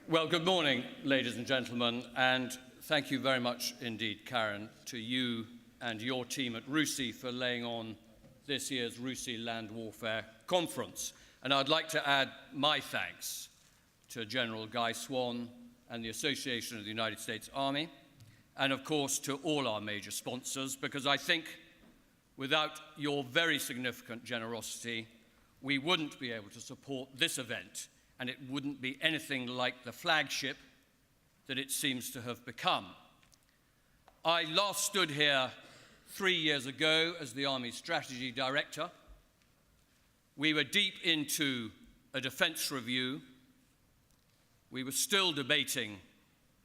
Well, good morning, ladies and gentlemen, and thank you very much indeed, Karen, to you and your team at RUSI for laying on this year's RUSI Land Warfare Conference. And I'd like to add my thanks to General Guy Swan and the Association of the United States Army, and of course to all our major sponsors, because I think without your very significant generosity, we wouldn't be able to support this event, and it wouldn't be anything like the flagship that it seems to have become. I last stood here 3 years ago as the Army Strategy Director. We were deep into a defense review. We were still debating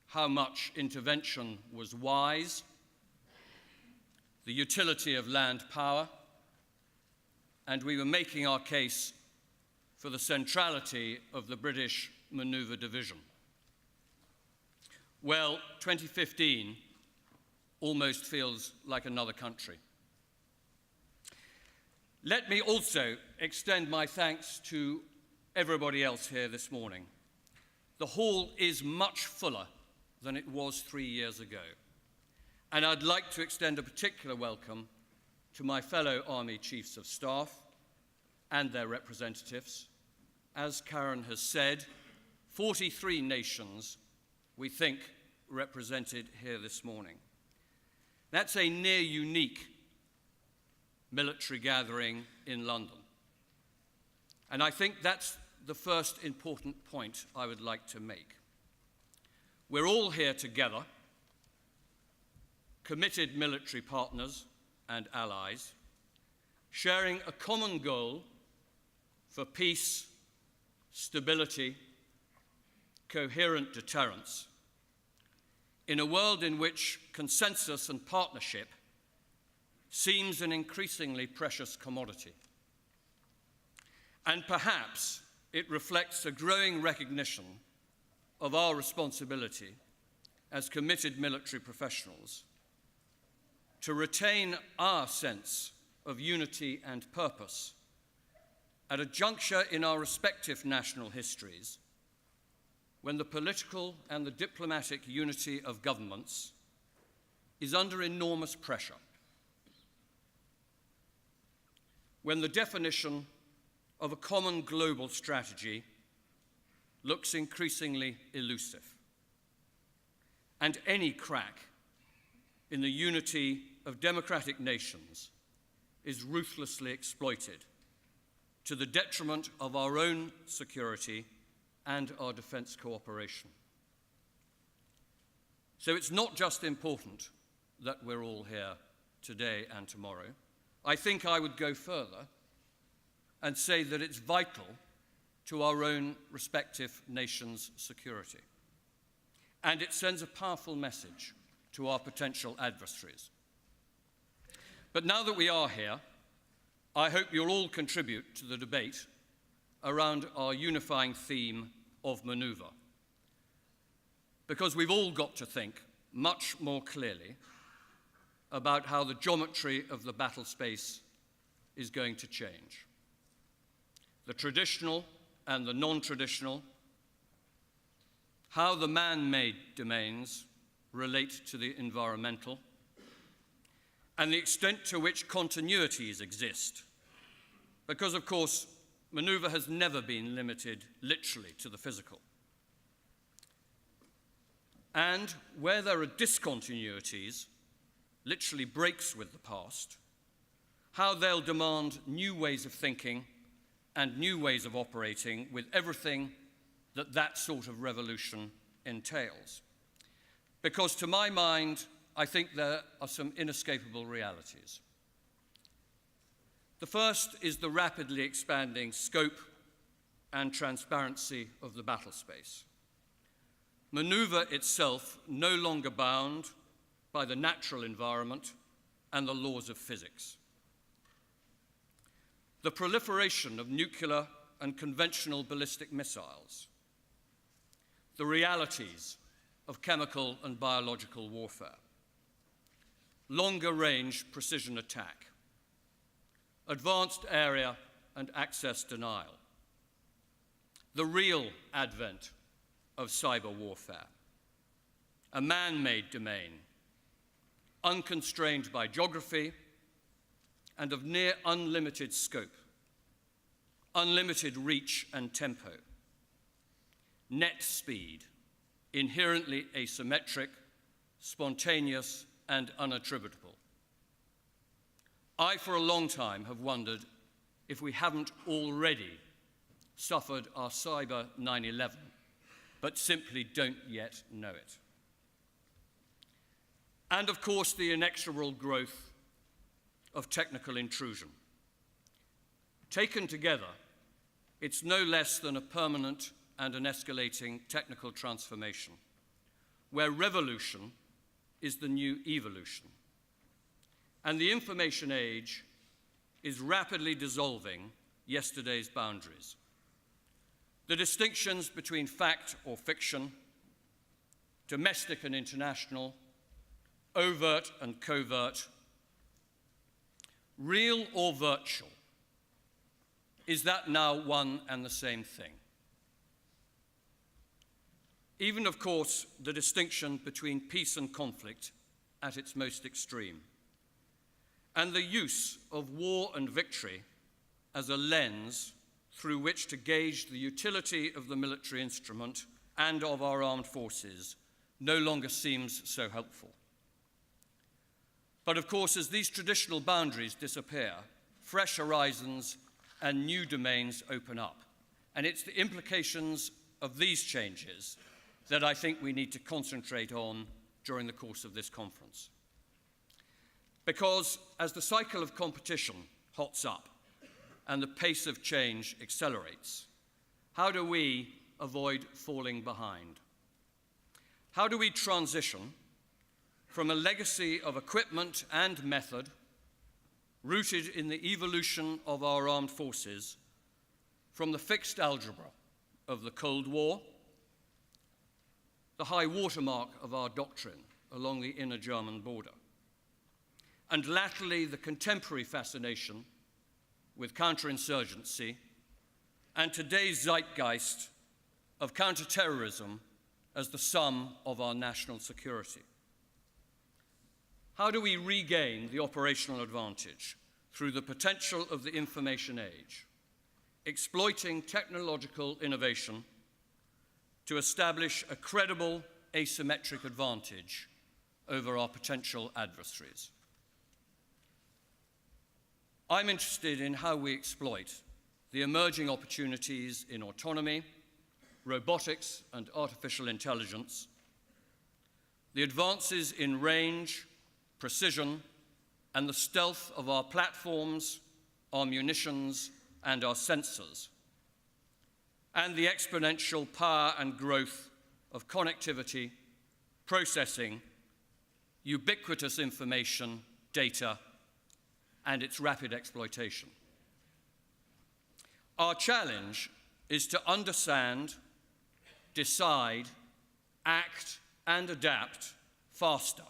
how much intervention was wise, the utility of land power, and we were making our case for the centrality of the British Manoeuvre Division. Well, 2015 almost feels like another country. Let me also extend my thanks to everybody else here this morning. The hall is much fuller than it was 3 years ago. And I'd like to extend a particular welcome to my fellow Army Chiefs of Staff and their representatives. As Karen has said, 43 nations, we think, represented here this morning. That's a near unique military gathering in London. And I think that's the first important point I would like to make. We're all here together, committed military partners and allies, sharing a common goal for peace, stability, coherent deterrence, in a world in which consensus and partnership seems an increasingly precious commodity. And perhaps it reflects a growing recognition of our responsibility as committed military professionals to retain our sense of unity and purpose at a juncture in our respective national histories when the political and the diplomatic unity of governments is under enormous pressure, when the definition of a common global strategy looks increasingly elusive, and any crack in the unity of democratic nations is ruthlessly exploited to the detriment of our own security and our defense cooperation. So it's not just important that we're all here today and tomorrow. I think I would go further and say that it's vital to our own respective nations' security. And it sends a powerful message to our potential adversaries. But now that we are here, I hope you'll all contribute to the debate around our unifying theme of manoeuvre, because we've all got to think much more clearly about how the geometry of the battle space is going to change. The traditional and the non-traditional, how the man-made domains relate to the environmental, and the extent to which continuities exist. Because, of course, manoeuvre has never been limited literally to the physical. And where there are discontinuities, literally breaks with the past, how they'll demand new ways of thinking and new ways of operating with everything that that sort of revolution entails. Because to my mind, I think there are some inescapable realities. The first is the rapidly expanding scope and transparency of the battle space. Manoeuvre itself no longer bound by the natural environment and the laws of physics. The proliferation of nuclear and conventional ballistic missiles. The realities of chemical and biological warfare. Longer-range precision attack. Advanced area and access denial. The real advent of cyber warfare, a man-made domain, unconstrained by geography and of near unlimited scope, unlimited reach and tempo, net speed, inherently asymmetric, spontaneous, and unattributable. I, for a long time, have wondered if we haven't already suffered our cyber 9/11, but simply don't yet know it. And of course, the inexorable growth of technical intrusion. Taken together, it's no less than a permanent and an escalating technical transformation, where revolution is the new evolution. And the information age is rapidly dissolving yesterday's boundaries. The distinctions between fact or fiction, domestic and international, overt and covert, real or virtual, is that now one and the same thing? Even, of course, the distinction between peace and conflict at its most extreme, and the use of war and victory as a lens through which to gauge the utility of the military instrument and of our armed forces no longer seems so helpful. But of course, as these traditional boundaries disappear, fresh horizons and new domains open up. And it's the implications of these changes that I think we need to concentrate on during the course of this conference. Because as the cycle of competition hots up and the pace of change accelerates, how do we avoid falling behind? How do we transition from a legacy of equipment and method rooted in the evolution of our armed forces, from the fixed algebra of the Cold War, the high watermark of our doctrine along the inner German border, and latterly the contemporary fascination with counterinsurgency and today's zeitgeist of counterterrorism as the sum of our national security? How do we regain the operational advantage through the potential of the information age, exploiting technological innovation to establish a credible asymmetric advantage over our potential adversaries? I'm interested in how we exploit the emerging opportunities in autonomy, robotics, and artificial intelligence, the advances in range, precision, and the stealth of our platforms, our munitions, and our sensors, and the exponential power and growth of connectivity, processing, ubiquitous information, data, and its rapid exploitation. Our challenge is to understand, decide, act, and adapt faster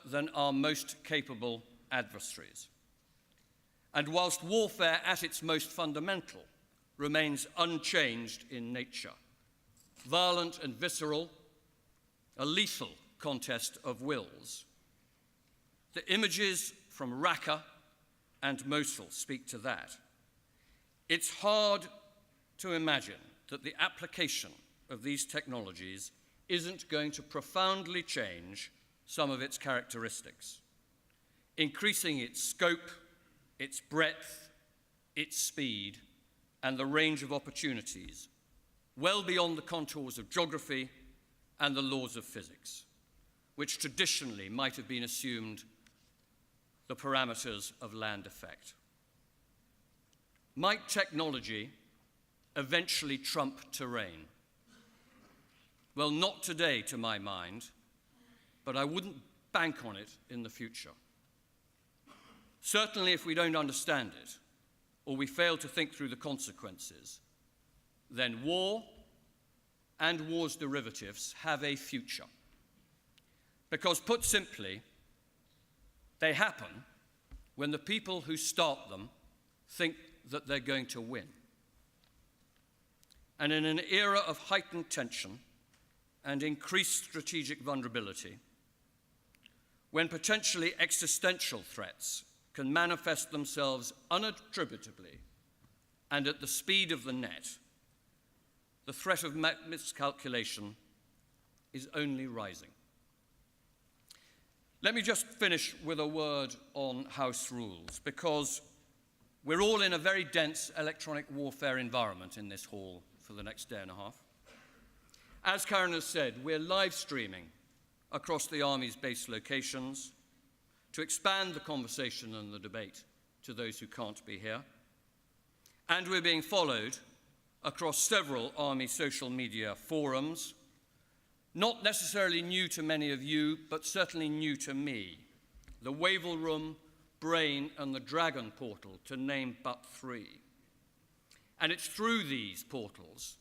than our most capable adversaries. And whilst warfare at its most fundamental remains unchanged in nature, violent and visceral, a lethal contest of wills, the images from Raqqa and Mosul speak to that. It's hard to imagine that the application of these technologies isn't going to profoundly change some of its characteristics, increasing its scope, its breadth, its speed, and the range of opportunities, well beyond the contours of geography and the laws of physics, which traditionally might have been assumed the parameters of land effect. Might technology eventually trump terrain? Well, not today, to my mind, but I wouldn't bank on it in the future. Certainly, if we don't understand it, or we fail to think through the consequences, then war and war's derivatives have a future. Because, put simply, they happen when the people who start them think that they're going to win. And in an era of heightened tension and increased strategic vulnerability, when potentially existential threats can manifest themselves unattributably and at the speed of the net, the threat of miscalculation is only rising. Let me just finish with a word on house rules, because we're all in a very dense electronic warfare environment in this hall for the next day and a half. As Karen has said, we're live streaming across the Army's base locations to expand the conversation and the debate to those who can't be here. And we're being followed across several Army social media forums, not necessarily new to many of you, but certainly new to me. The Wavell Room, Brain, and the Dragon portal, to name but three. And it's through these portals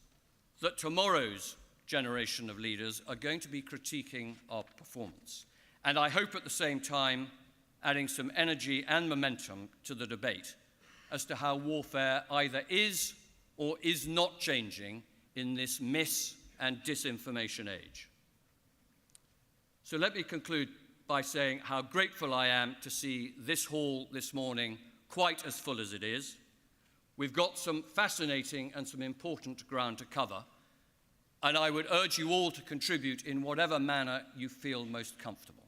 that tomorrow's generation of leaders are going to be critiquing our performance. And I hope at the same time adding some energy and momentum to the debate as to how warfare either is or is not changing in this mis- and disinformation age. So let me conclude by saying how grateful I am to see this hall this morning quite as full as it is. We've got some fascinating and some important ground to cover, and I would urge you all to contribute in whatever manner you feel most comfortable.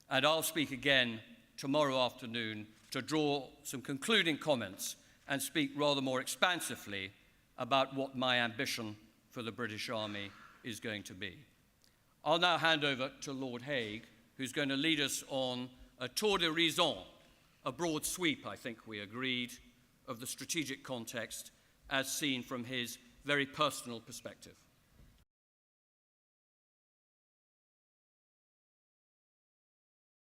And I'll speak again tomorrow afternoon to draw some concluding comments and speak rather more expansively about what my ambition for the British Army is going to be. I'll now hand over to Lord Haig, who's going to lead us on a tour d'horizon, a broad sweep, I think we agreed, of the strategic context as seen from his very personal perspective.